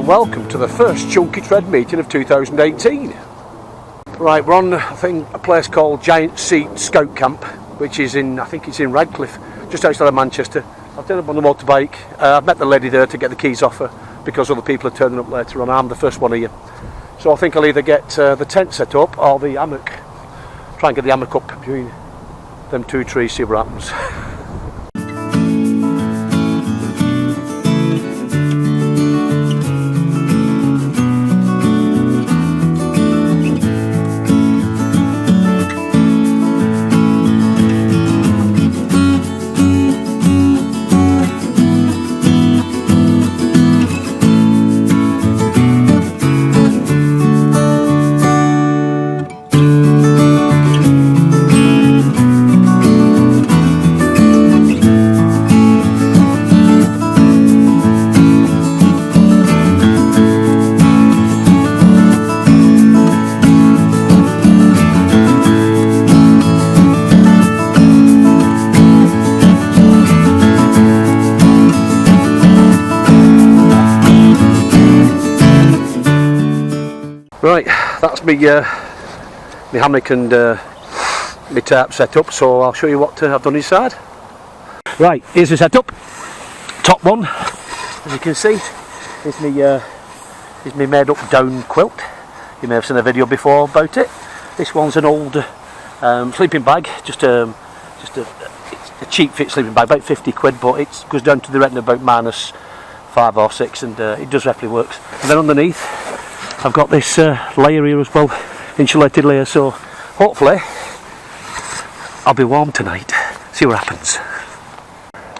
and welcome to the first Chunky Tread meeting of 2018. Right, we're on a place called Giant Seat Scout Camp, which is I think it's in Radcliffe, just outside of Manchester. I've done up on the motorbike. I've met the lady there to get the keys off her because other people are turning up later on. I'm the first one here. So I think I'll either get the tent set up or the hammock. Try and get the hammock up between them two trees, see what happens. Right, that's me hammock and my tarp set up, so I'll show you what I've done inside. Right, here's the setup. Top one, as you can see, is my made up down quilt. You may have seen a video before about it. This one's an old sleeping bag, just a cheap fit sleeping bag, about 50 quid, but it goes down to the renting about -5 or 6, and it does definitely works. And then underneath I've got this layer here as well, insulated layer, so hopefully I'll be warm tonight. See what happens.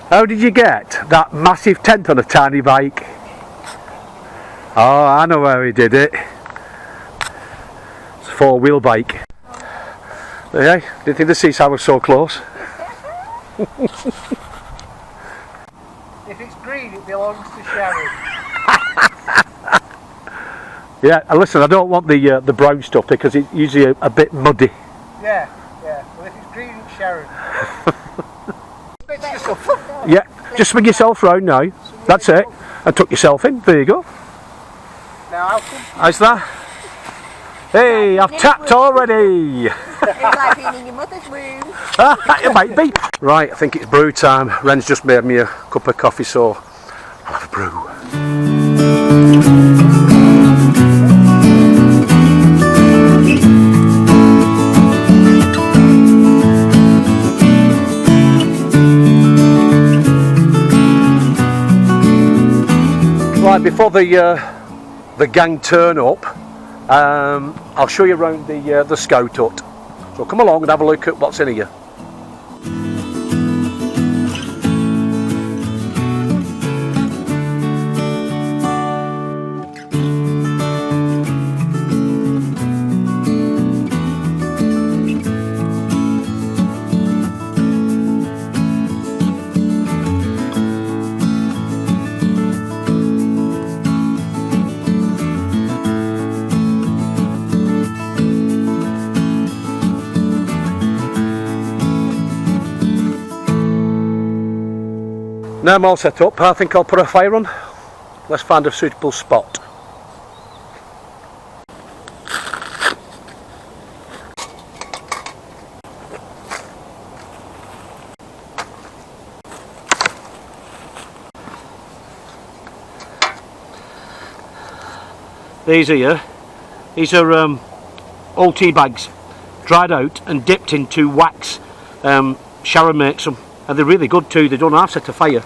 How did you get that massive tent on a tiny bike? Oh, I know how he did it. It's a 4-wheel bike. Hey, didn't think the seaside was so close. If it's green, it belongs to Sharon. Yeah, and listen, I don't want the brown stuff because it's usually a bit muddy. Yeah. Well, if it's green, it's Sharon. Yeah, just swing yourself round now. That's it. And tuck yourself in. There you go. Now, how's that? Hey, I've tapped already. It's like being in your mother's womb. It might be. Right, I think it's brew time. Ren's just made me a cup of coffee, so I'll have a brew. Right, before the gang turn up, I'll show you around the scout hut. So come along and have a look at what's in here. Now I'm all set up, I think I'll put a fire on. Let's find a suitable spot. These are old tea bags, dried out and dipped into wax. Sharon makes them, and they're really good too. They don't have to set a fire.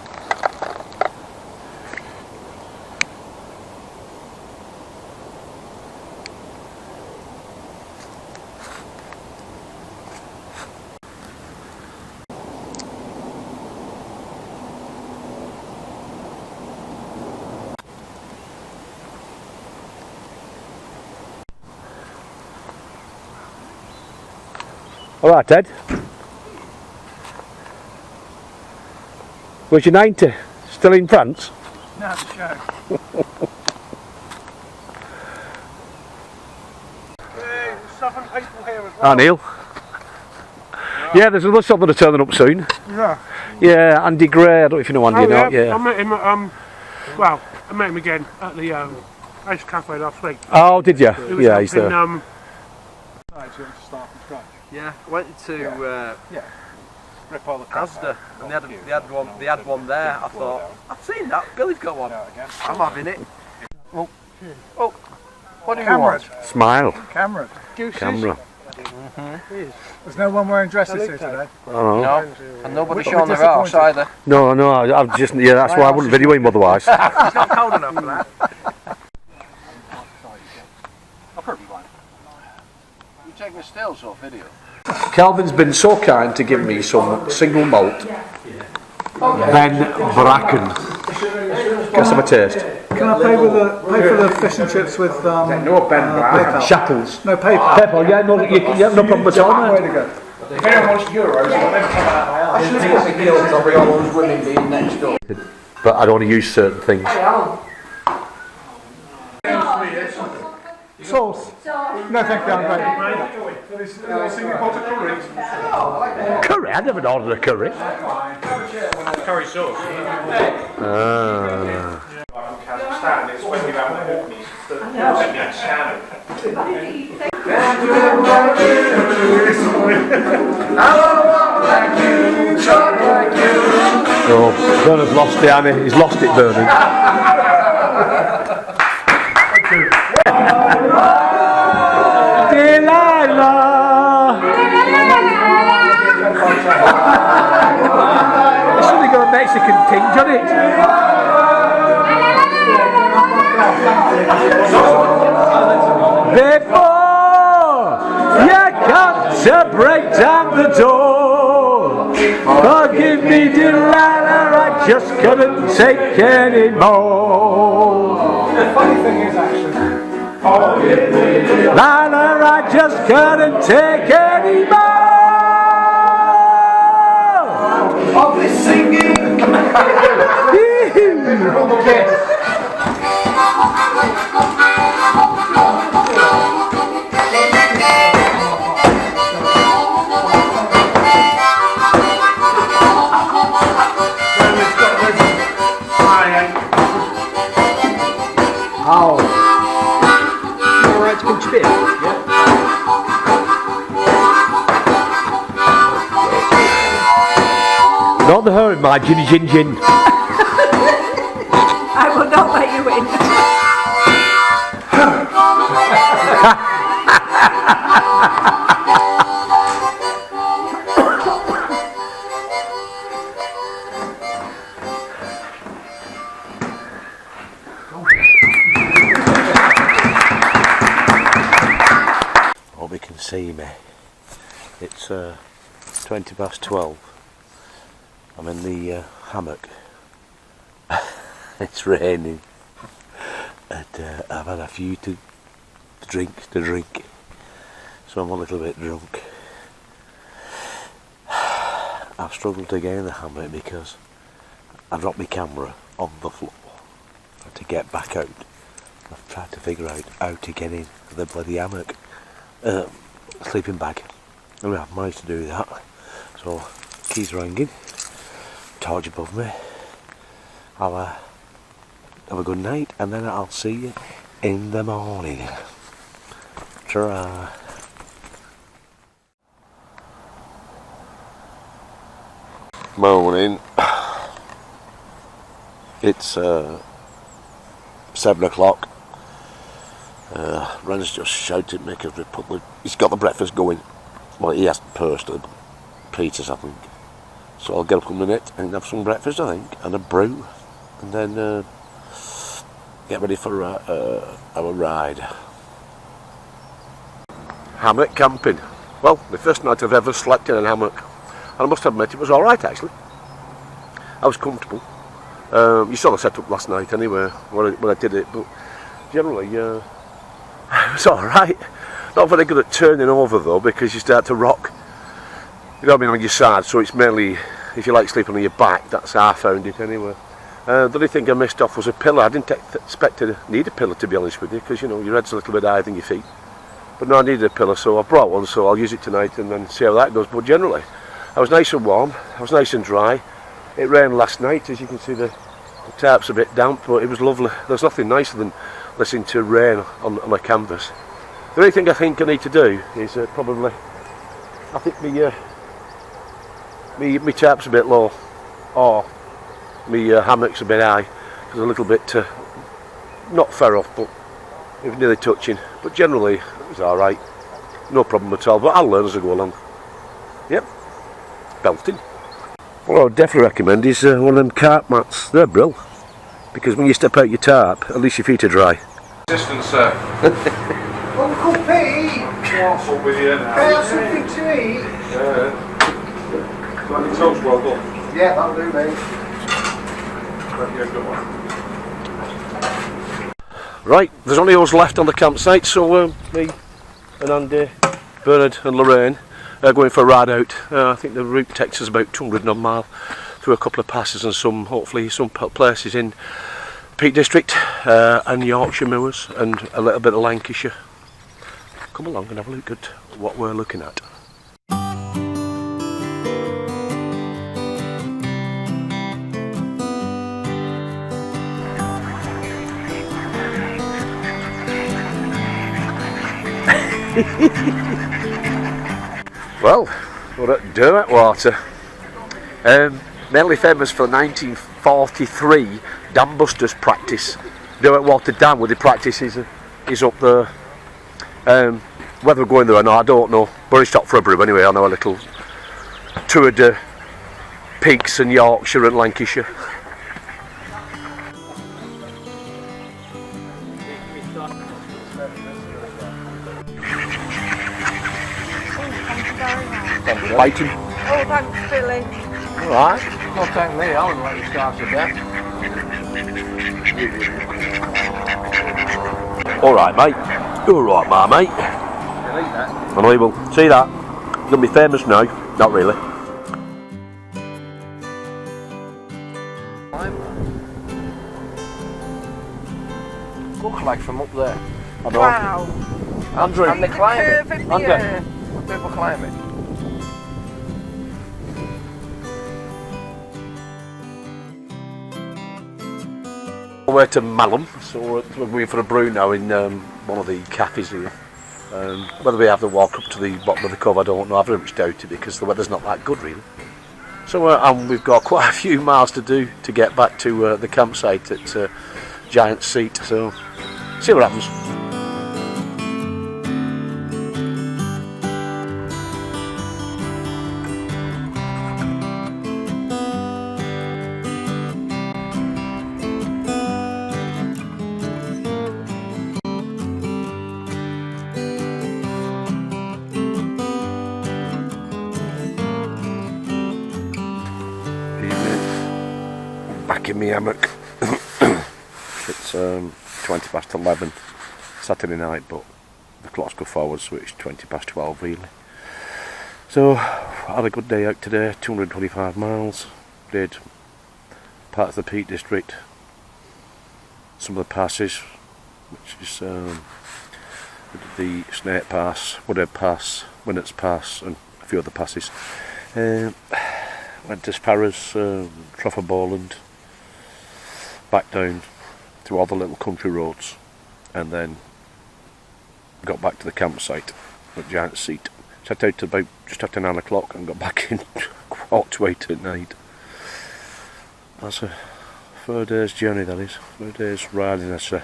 Alright, Ted. Where's your 90? Still in France? No, the show. Hey, there's 7 people here as well. Ah, Neil. Yeah, there's another shop that are turning up soon. Yeah. Yeah, Andy Gray. I don't know if you know Andy or not. Yeah. I met him at, well, I met him again at the Ice Cafe last week. Oh, did you? He was Yeah, he's helping, there. Start from scratch. Yeah, went to Rip all the Asda and they had one there. I thought, I've seen that, Billy's got one. I'm having it. Oh, what do you want? Smile. Cameron. Camera. There's no one wearing dresses here today. Oh, No, and nobody showing their arse either. no, I've just, yeah, that's why I wouldn't video him otherwise. It's not cold enough for that. You taking a stills or video? Calvin's been so kind to give me some single malt Ben Bracken. Let's have a taste. Can I pay for the fish and chips with No Ben Bracken. Shackles. no paper? Pepper, yeah, no, you have no problem at all, Way mate. to go. If anyone wants euros, I'll never come out of my house. I should have put the guilt over all those women being next door. But I don't want to use certain things. Sauce? No, thank you, I'm great. Curry? I never ordered a curry. Curry sauce. It's when you have a walk that channel. Oh, Bernard's lost it, Annie. He's lost it, Bernard. Delilah! There's something got a Mexican tinge on it. Before you come to break down the door, forgive me, Delilah, I just couldn't take any more. The funny thing is, actually, Delilah, I just couldn't take any more Of this singing! Alright to pinch beer? Not the her in my ginny gin gin. I will not let you in. Hope you can see me. It's 20 past 12. I'm in the hammock. It's raining. And I've had a few to drink, so I'm a little bit drunk. I've struggled to get in the hammock because I dropped my camera on the floor to get back out. I've tried to figure out how to get in the bloody hammock. Sleeping bag. Anyway, I've managed to do that. So, keys ringing, torch above me. I'll have a good night and then I'll see you in the morning. Ta-ra. Morning. It's 7 o'clock. Ren's just shouted at me because he's got the breakfast going. Well, he hasn't personally, but Peter's, I think. So I'll get up in a minute and have some breakfast, I think, and a brew, and then get ready for our ride. Hammock camping. Well, the first night I've ever slept in a hammock, and I must admit it was alright actually. I was comfortable. You saw the setup last night anyway when I did it, but generally it was alright. Not very good at turning over though, because you start to rock. You know what I mean, on your side, so it's mainly, if you like sleeping on your back, that's how I found it anyway. The only thing I missed off was a pillow. I didn't expect to need a pillow, to be honest with you, because you know, your head's a little bit higher than your feet. But no, I needed a pillow, so I brought one, so I'll use it tonight and then see how that goes. But generally, I was nice and warm, I was nice and dry. It rained last night, as you can see the The tarp's a bit damp, but it was lovely. There's nothing nicer than listening to rain on a canvas. The only thing I think I need to do is probably, I think my tarp's a bit low, or my hammock's a bit high. It's a little bit, not far off, but it was nearly touching. But generally, it was alright. No problem at all, but I'll learn as I go along. Yep, belting. What I would definitely recommend is one of them carp mats. They're brill, because when you step out your tarp, at least your feet are dry. Assistant, sir. Uncle Pete, What's up with you now? can I have something to eat? Got your toast well done. Yeah, that'll do, mate. Yeah, good one. Right, there's only us left on the campsite, so me and Andy, Bernard and Lorraine are going for a ride out. I think the route takes us about 200 odd mile through a couple of passes and hopefully some places in Peak District and Yorkshire Moors and a little bit of Lancashire. Come along and have a look at what we're looking at. Well, we're at Derwentwater, mainly famous for 1943 dam busters practice. Derwentwater Dam, where the practice is up there. Whether we're going there or not, I don't know, but it's stopped for a brew anyway. I know a little tour de peaks in Yorkshire and Lancashire. Biting. Oh, thanks, Billy. Alright. Don't thank me, I wouldn't let you start to death. Alright, mate. You're alright, my mate. Unbelievable. See that? Gonna be famous now. Not really. Look like from up there. I know. Wow. Andrew. And they climb it. Curve in the Andrew. earth. People climb it. We're to Malham, so we're going for a brew now in one of the cafes here. Whether we have to walk up to the bottom of the cove, I don't know. I very much doubt it because the weather's not that good, really. So and we've got quite a few miles to do to get back to the campsite at Giant Seat. So see what happens. Back in my hammock. It's 20 past 11 Saturday night, but the clocks go forward, so it's 20 past 12 really. So I had a good day out today, 225 miles, did part of the Peak District, some of the passes, which is the Snake Pass, Woodhead Pass, Winnott's Pass and a few other passes. Went as far as Trafford Bowland, back down to all the little country roads, and then got back to the campsite at Giant Seat. Set out to about just after 9 o'clock and got back in 8:15 at night. That's a 4 days journey, that is. 4 days riding, I say.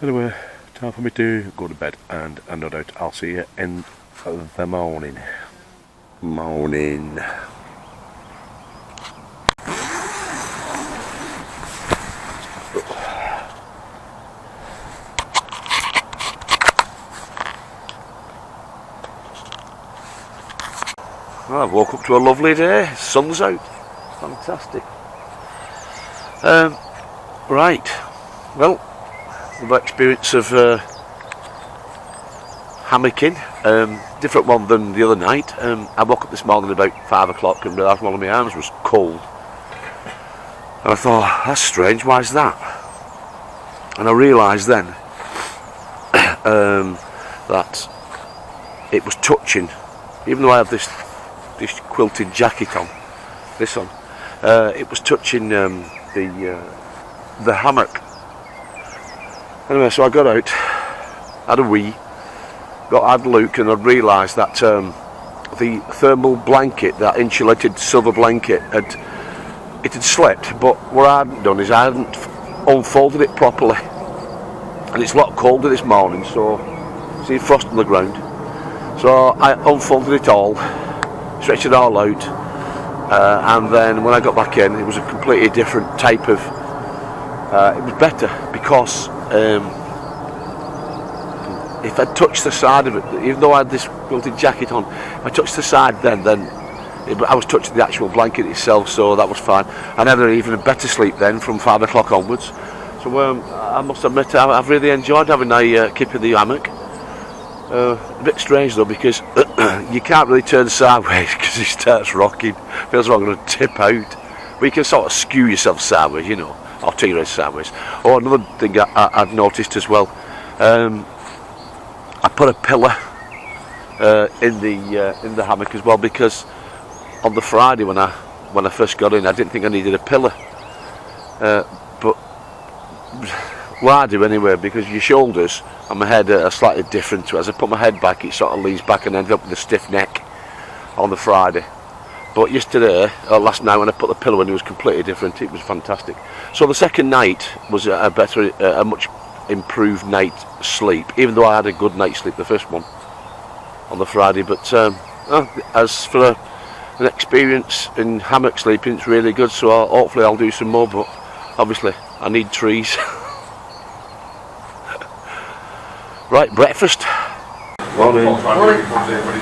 Anyway, time for me to go to bed, and no doubt I'll see you in the morning. Morning. Well, I've woke up to a lovely day, sun's out, fantastic. Right, well, the experience of hammocking, different one than the other night. I woke up this morning about 5 o'clock and realised one of my arms was cold. And I thought, that's strange, why is that? And I realised then that it was touching, even though I have this quilted jacket on, it was touching the hammock. Anyway, so I got out, had a wee, had Luke, and I realised that the thermal blanket, that insulated silver blanket, it had slipped. But what I hadn't done is I hadn't unfolded it properly, and it's a lot colder this morning, so see frost on the ground. So I unfolded it all, stretched it all out, and then when I got back in, it was a completely different type of. It was better because if I touched the side of it, even though I had this quilted jacket on, if I touched the side, then I was touching the actual blanket itself, so that was fine. I had even a better sleep then from 5 o'clock onwards. So I must admit, I've really enjoyed having a kip in the hammock. A bit strange though, because you can't really turn sideways because it starts rocking. Feels like I'm going to tip out. But you can sort of skew yourself sideways, you know, or T-race sideways. Oh, another thing I've noticed as well, I put a pillar in the hammock as well, because on the Friday when I first got in, I didn't think I needed a pillar, but well, I do anyway, because your shoulders and my head are slightly different. As I put my head back, it sort of leans back and ends up with a stiff neck on the Friday. But yesterday, last night when I put the pillow in, it was completely different. It was fantastic. So the second night was a much improved night's sleep, even though I had a good night's sleep the first one on the Friday. But as for an experience in hammock sleeping, it's really good, so hopefully I'll do some more, but obviously I need trees. Right, breakfast. Morning. When he's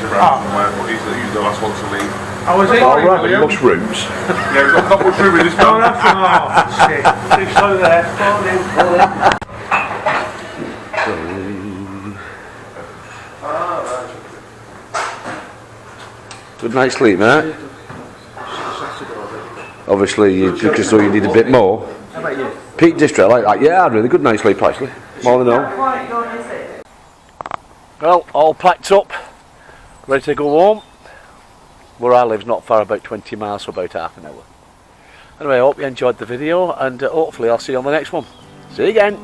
around somewhere, but he's the last one to leave. I was eating Right, mushrooms. Yeah, we've got not much room in this Oh, car. that's shit. Too slow there. Good night's sleep, mate. Obviously, because though you need a bit more. How about you? Peak District, like that. Yeah, I had really good night's sleep actually. More than all. Well, all packed up, ready to go home. Where I live's not far, about 20 miles, so about half an hour. Anyway, I hope you enjoyed the video, and hopefully I'll see you on the next one. See you again.